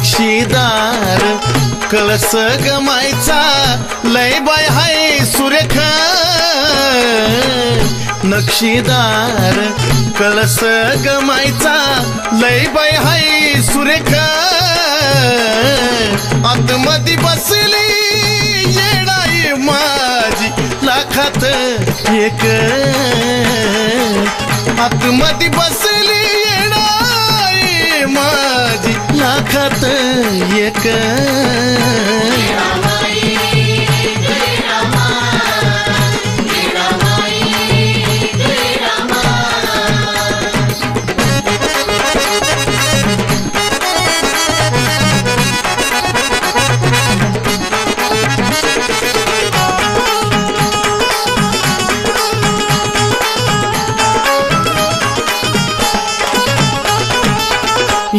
नक्षीदार कळस गमायचा लय बाय हाय सुरेख नक्षीदार कळस गमायचा लय बाय हाय सुरेख आतमधी बसली येडाई माझी लाखात एक आतमधी बसली येडाई माझी लाखात एक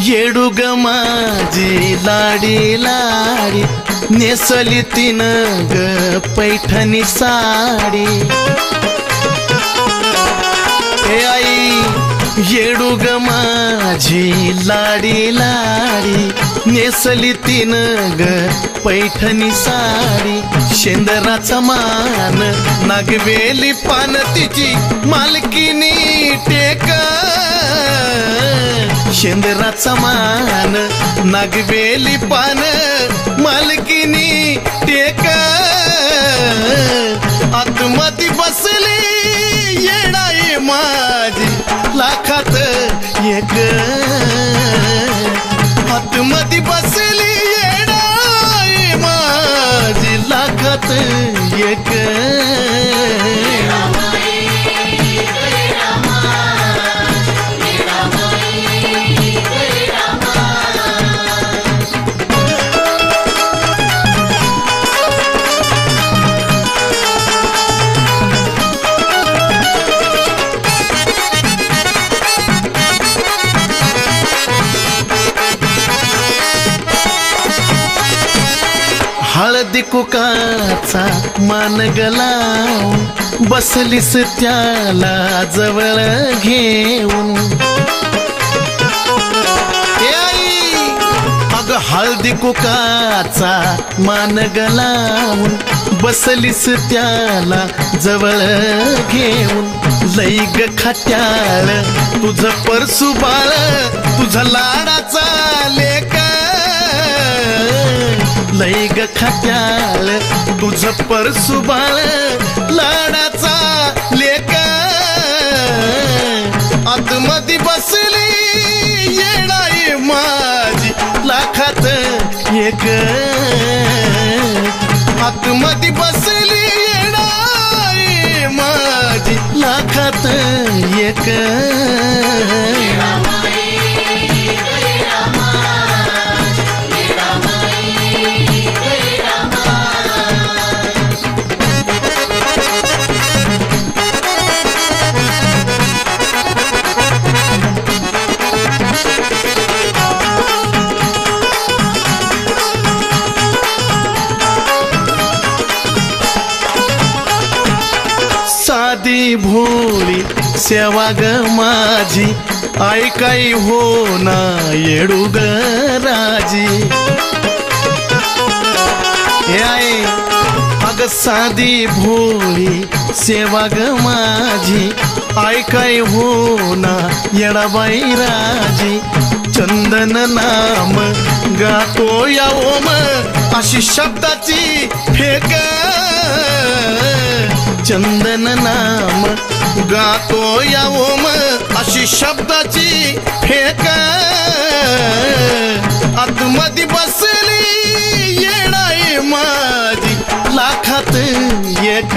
येडुग माझी लाडी लाडी नेसली तीन ग पैठणी साडी हे आई येडुग माझी लाडी लाडी नेसली तीन ग पैठणी साडी शेंदराचा मान नागवेली पान तिची मालकीनी टेक शेंदराचा मान नागवेली पान मालकीनी टेक आतमधी बसली येडाई माझी लाखात एक आतमधी बसली येडाई माझी लाखात एक हळदी कुकाचा मान गलाव बसलीस त्याला जवळ घेऊन अग हळदी कुकाचा मान गलावून बसलीस त्याला जवळ घेऊन लई ग खट्याळ तुझं परसू बाळ तुझा लाडाचा लेक लई ग खट्याळ तुझं परसू बाळ लाडाचा लेक आतमधी बसली येडाई माझी लाखात एक आतमधी बसली येडाई माझी लाखात एक साधी भोळी सेवा ग माझी ऐकाई हो ना येडुग राजी हे आहे अग साधी भोळी सेवा ग माझी ऐकाई हो ना येडाबाई राजी चंदन नाम गातो या ओम अशी शब्दाची फेक चंदन नाम गातो या ओम अशी शब्दाची फेक आतमधी बसली येडाई माझी लाखात एक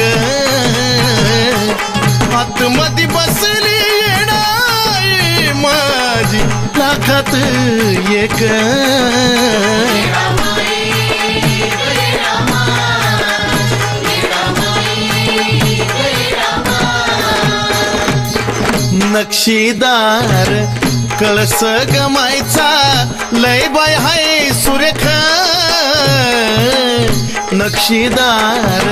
आतमधी बसली येडाई माझी लाखात एक नक्षीदार कळस गमायचा लय बाय हाय सुरेख नक्षीदार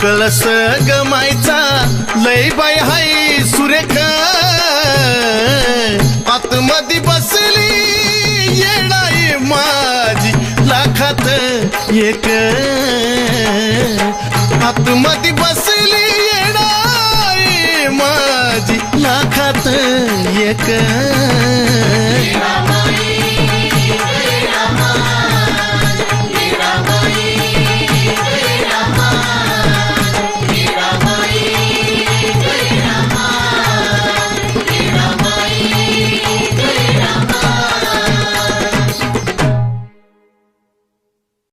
कळस गमायचा लय बाय हाय सुरेख आतमधी बसली येडाई माझी लाखात एक आतमध्ये बसली येणारी माझी लाखात एक